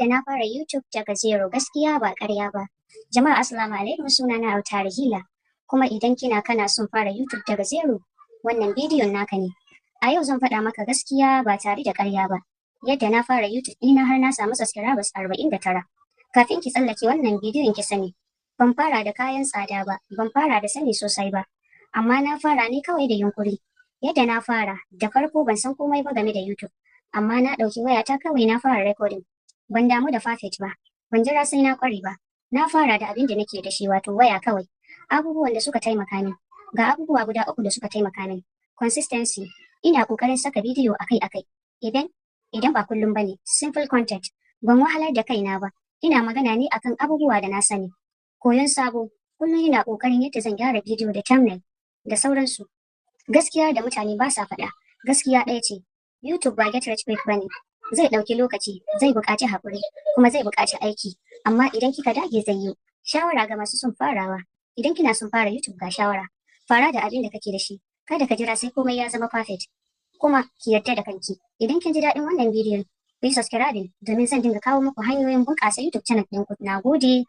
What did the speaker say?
yadda na fara YouTube daga zero gaskiya ba ƙarya ba. Jama'a assalamu alaikum, sunana Autari Hila. Kuma idan kana son fara YouTube daga zero, wannan bidiyon naka ne. A yau zan faɗa maka gaskiya ba tare da ƙarya ba. Yadda na fara YouTube ɗina har na samu subscribers 49. Kafin ki tsallake wannan bidiyon ki sani, ban fara da kayan tsada ba, ban fara da sani sosai ba. Amma na fara ne kawai da yunkuri. Yadda na fara, da farko ban san komai ba game da YouTube. Amma na ɗauki wayata kawai na fara recording. Ban damu da perfect ba, ban jira sai na ƙware ba. Na fara da abin da nake da shi wato waya kawai. Abubuwan da suka taimaka min. Ga abubuwa guda 3 da suka taimaka min. Consistency. Ina ƙoƙarin saka bidiyo akai-akai. Idan ba kullum bane, simple content. Ban wahalar da kaina ba. Ina magana ne akan abubuwa da na sani. Koyon sabo. Kullum ina ƙoƙarin yadda zan gyara bidiyo da thumbnail da sauransu. Gaskiya da mutane ba sa faɗa. Gaskiya ɗaya ce. YouTube ba get rich quick bane. Zai ɗauki lokaci, zai buƙaci haƙuri, kuma zai buƙaci aiki. Amma idan kika dage zai yi. Shawara ga masu son farawa. Idan kina son fara YouTube ga shawara. Fara da abin da kake da shi. Kada ka jira sai komai ya zama perfect. Kuma ki yarda da kanki. Idan kin ji daɗin wannan bidiyon, ku yi subscribing domin zan dinga kawo muku hanyoyin bunƙasa YouTube channel ɗinku. Na gode.